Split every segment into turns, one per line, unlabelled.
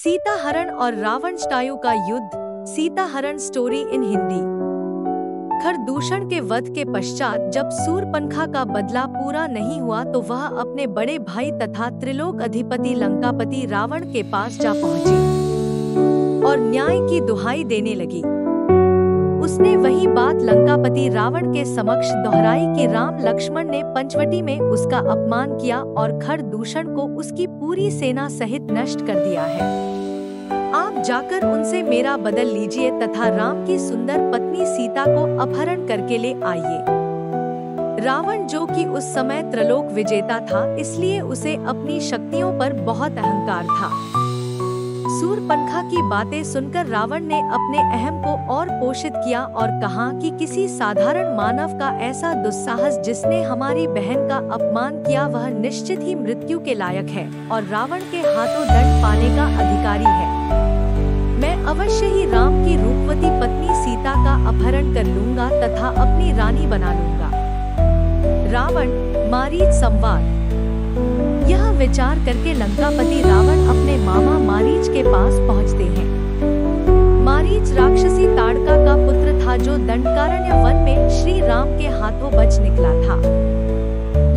सीताहरण और रावणष्टायु का युद्ध। सीताहरण स्टोरी इन हिंदी। खरदूषण के वध के पश्चात जब सूर्पनखा का बदला पूरा नहीं हुआ तो वह अपने बड़े भाई तथा त्रिलोक अधिपति लंकापति रावण के पास जा पहुंची और न्याय की दुहाई देने लगी। उसने वही बात लंकापति रावण के समक्ष दोहराई कि राम लक्ष्मण ने पंचवटी में उसका अपमान किया और खरदूषण को उसकी पूरी सेना सहित नष्ट कर दिया है। आप जाकर उनसे मेरा बदल लीजिए तथा राम की सुंदर पत्नी सीता को अपहरण करके ले आइए। रावण, जो कि उस समय त्रिलोक विजेता था, इसलिए उसे अपनी शक्तियों पर बहुत अहंकार था। सूर्पनखा की बातें सुनकर रावण ने अपने अहम को और पोषित किया और कहा कि किसी साधारण मानव का ऐसा दुस्साहस जिसने हमारी बहन का अपमान किया वह निश्चित ही मृत्यु के लायक है और रावण के हाथों दंड पाने का अधिकारी है। मैं अवश्य ही राम की रूपवती पत्नी सीता का अपहरण कर लूंगा तथा अपनी रानी बना लूंगा। रावण मारीच संवाद। यह विचार करके लंकापति रावण अपने मामा मारीच के पास पहुंचते हैं। मारीच राक्षसी ताड़का का पुत्र था जो दंडकारण्य वन में श्री राम के हाथों बच निकला था।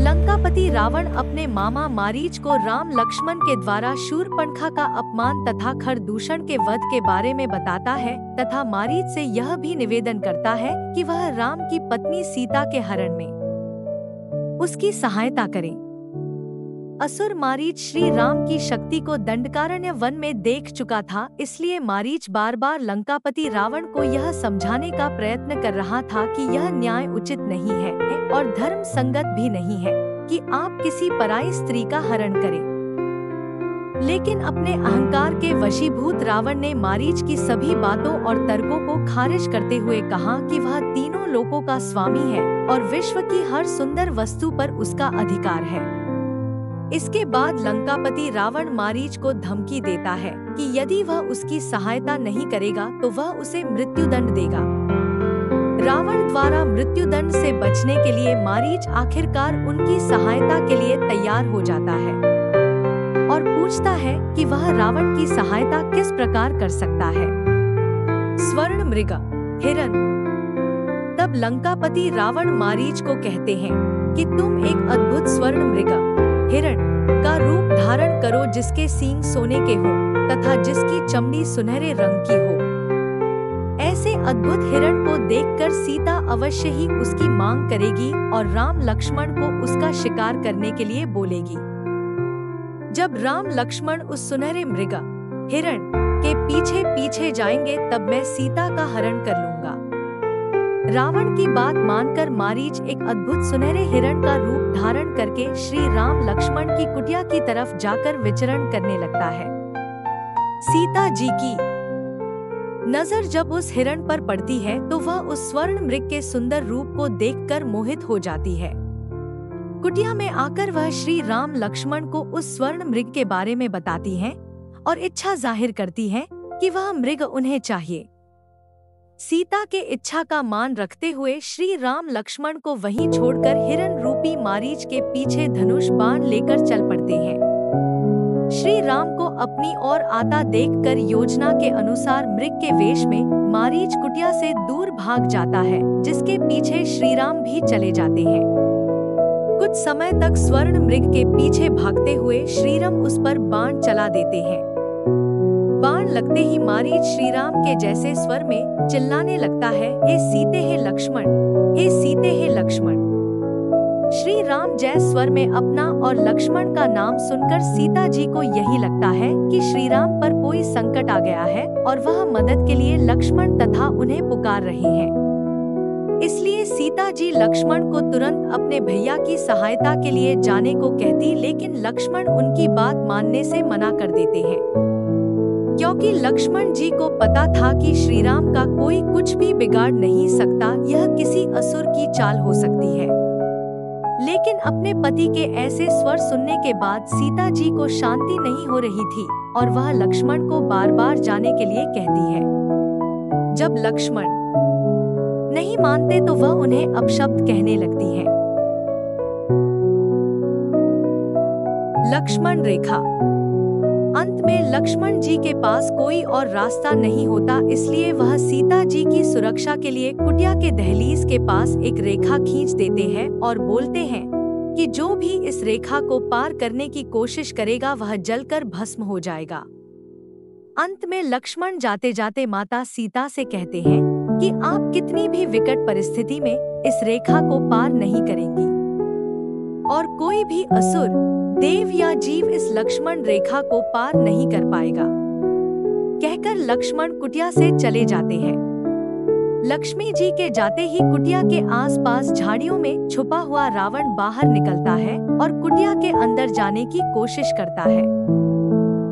लंकापति रावण अपने मामा मारीच को राम लक्ष्मण के द्वारा शूर्पणखा का अपमान तथा खरदूषण के वध के बारे में बताता है तथा मारीच से यह भी निवेदन करता है कि वह राम की पत्नी सीता के हरण में उसकी सहायता करे। असुर मारीच श्री राम की शक्ति को दंडकारण्य वन में देख चुका था, इसलिए मारीच बार बार लंकापति रावण को यह समझाने का प्रयत्न कर रहा था कि यह न्याय उचित नहीं है और धर्म संगत भी नहीं है कि आप किसी पराई स्त्री का हरण करें। लेकिन अपने अहंकार के वशीभूत रावण ने मारीच की सभी बातों और तर्कों को खारिज करते हुए कहा कि वह तीनों लोकों का स्वामी है और विश्व की हर सुंदर वस्तु पर उसका अधिकार है। इसके बाद लंकापति रावण मारीच को धमकी देता है कि यदि वह उसकी सहायता नहीं करेगा तो वह उसे मृत्युदंड देगा। रावण द्वारा मृत्युदंड से बचने के लिए मारीच आखिरकार उनकी सहायता के लिए तैयार हो जाता है और पूछता है कि वह रावण की सहायता किस प्रकार कर सकता है। स्वर्ण मृग हिरण। तब लंकापति रावण मारीच को कहते हैं कि तुम एक अद्भुत स्वर्ण मृग हिरण का रूप धारण करो जिसके सींग सोने के हो तथा जिसकी चमड़ी सुनहरे रंग की हो। ऐसे अद्भुत हिरण को देखकर सीता अवश्य ही उसकी मांग करेगी और राम लक्ष्मण को उसका शिकार करने के लिए बोलेगी। जब राम लक्ष्मण उस सुनहरे मृग हिरण के पीछे पीछे जाएंगे तब मैं सीता का हरण कर लूंगा। रावण की बात मानकर मारीच एक अद्भुत सुनहरे हिरण का रूप धारण करके श्री राम लक्ष्मण की कुटिया की तरफ जाकर विचरण करने लगता है। सीता जी की नजर जब उस हिरण पर पड़ती है तो वह उस स्वर्ण मृग के सुंदर रूप को देखकर मोहित हो जाती है। कुटिया में आकर वह श्री राम लक्ष्मण को उस स्वर्ण मृग के बारे में बताती है और इच्छा जाहिर करती है कि वह मृग उन्हें चाहिए। सीता के इच्छा का मान रखते हुए श्री राम लक्ष्मण को वहीं छोड़कर हिरण रूपी मारीच के पीछे धनुष बाण लेकर चल पड़ते हैं। श्री राम को अपनी ओर आता देखकर योजना के अनुसार मृग के वेश में मारीच कुटिया से दूर भाग जाता है, जिसके पीछे श्री राम भी चले जाते हैं। कुछ समय तक स्वर्ण मृग के पीछे भागते हुए श्रीराम उस पर बाण चला देते हैं। बाण लगते ही मारीच श्रीराम के जैसे स्वर में चिल्लाने लगता है, हे सीते हे लक्ष्मण, हे सीते हे लक्ष्मण। श्री राम जय स्वर में अपना और लक्ष्मण का नाम सुनकर सीता जी को यही लगता है कि श्री राम पर कोई संकट आ गया है और वह मदद के लिए लक्ष्मण तथा उन्हें पुकार रहे हैं। इसलिए सीता जी लक्ष्मण को तुरंत अपने भैया की सहायता के लिए जाने को कहती, लेकिन लक्ष्मण उनकी बात मानने से मना कर देते हैं क्योंकि लक्ष्मण जी को पता था कि श्रीराम का कोई कुछ भी बिगाड़ नहीं सकता, यह किसी असुर की चाल हो सकती है। लेकिन अपने पति के ऐसे स्वर सुनने के बाद सीता जी को शांति नहीं हो रही थी और वह लक्ष्मण को बार बार जाने के लिए कहती है। जब लक्ष्मण नहीं मानते तो वह उन्हें अपशब्द कहने लगती है। लक्ष्मण रेखा। अंत में लक्ष्मण जी के पास कोई और रास्ता नहीं होता, इसलिए वह सीता जी की सुरक्षा के लिए कुटिया के दहलीज के पास एक रेखा खींच देते हैं और बोलते हैं कि जो भी इस रेखा को पार करने की कोशिश करेगा वह जलकर भस्म हो जाएगा। अंत में लक्ष्मण जाते जाते माता सीता से कहते हैं कि आप कितनी भी विकट परिस्थिति में इस रेखा को पार नहीं करेंगी और कोई भी असुर, देव या जीव इस लक्ष्मण रेखा को पार नहीं कर पाएगा। कहकर लक्ष्मण कुटिया से चले जाते हैं। लक्ष्मी जी के जाते ही कुटिया के आसपास झाड़ियों में छुपा हुआ रावण बाहर निकलता है और कुटिया के अंदर जाने की कोशिश करता है,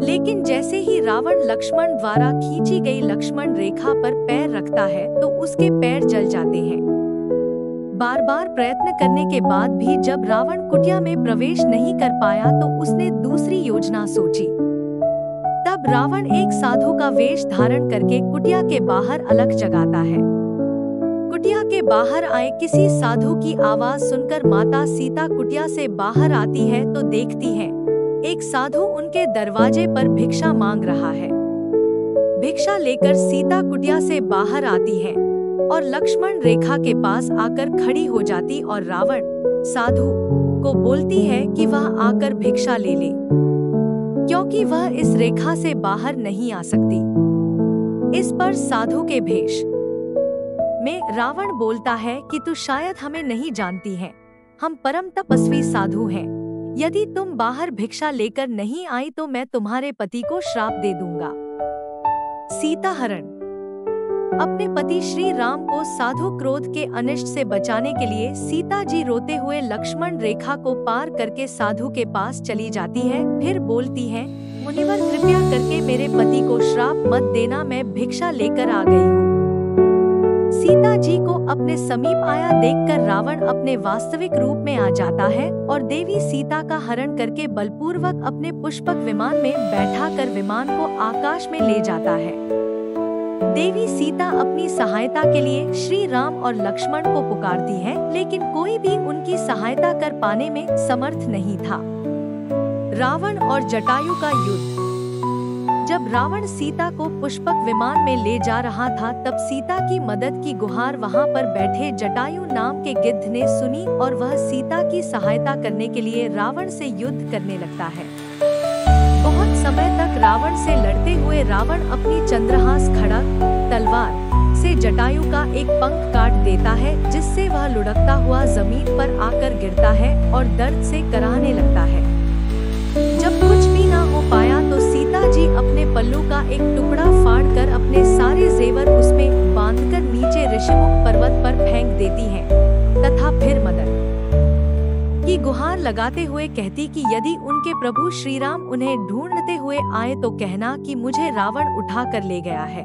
लेकिन जैसे ही रावण लक्ष्मण द्वारा खींची गई लक्ष्मण रेखा पर पैर रखता है तो उसके पैर जल जाते हैं। बार बार प्रयत्न करने के बाद भी जब रावण कुटिया में प्रवेश नहीं कर पाया तो उसने दूसरी योजना सोची। तब रावण एक साधु का वेश धारण करके कुटिया के बाहर अलख जगाता है। कुटिया के बाहर आए किसी साधु की आवाज सुनकर माता सीता कुटिया से बाहर आती है तो देखती है एक साधु उनके दरवाजे पर भिक्षा मांग रहा है। भिक्षा लेकर सीता कुटिया से बाहर आती है और लक्ष्मण रेखा के पास आकर खड़ी हो जाती और रावण साधु को बोलती है कि वह आकर भिक्षा ले ले, क्योंकि वह इस रेखा से बाहर नहीं आ सकती। इस पर साधु के भेष में रावण बोलता है कि तू शायद हमें नहीं जानती है, हम परम तपस्वी साधु हैं। यदि तुम बाहर भिक्षा लेकर नहीं आई तो मैं तुम्हारे पति को श्राप दे दूंगा। सीता हरण। अपने पति श्री राम को साधु क्रोध के अनिष्ट से बचाने के लिए सीता जी रोते हुए लक्ष्मण रेखा को पार करके साधु के पास चली जाती है। फिर बोलती है, मुनिवर कृपया करके मेरे पति को श्राप मत देना, मैं भिक्षा लेकर आ गई हूँ। सीता जी को अपने समीप आया देखकर रावण अपने वास्तविक रूप में आ जाता है और देवी सीता का हरण करके बलपूर्वक अपने पुष्पक विमान में बैठाकर विमान को आकाश में ले जाता है। देवी सीता अपनी सहायता के लिए श्री राम और लक्ष्मण को पुकारती है, लेकिन कोई भी उनकी सहायता कर पाने में समर्थ नहीं था। रावण और जटायु का युद्ध। जब रावण सीता को पुष्पक विमान में ले जा रहा था तब सीता की मदद की गुहार वहां पर बैठे जटायु नाम के गिद्ध ने सुनी और वह सीता की सहायता करने के लिए रावण से युद्ध करने लगता है। बहुत समय तक रावण से लड़ते हुए रावण अपनी चंद्रहास खड़ग तलवार से जटायु का एक पंख काट देता है, जिससे वह लुढ़कता हुआ जमीन पर आकर गिरता है और दर्द से कराहने लगता है। जब कुछ भी ना हो पाया तो सीता जी अपने पल्लू का एक टुकड़ा फाड़कर अपने सारे जेवर उसमें बांधकर नीचे ऋषिमुख पर्वत पर फेंक देती हैं तथा फिर मदद की गुहार लगाते हुए कहती कि यदि उनके प्रभु श्री राम उन्हें ढूंढते हुए आए तो कहना कि मुझे रावण उठा कर ले गया है।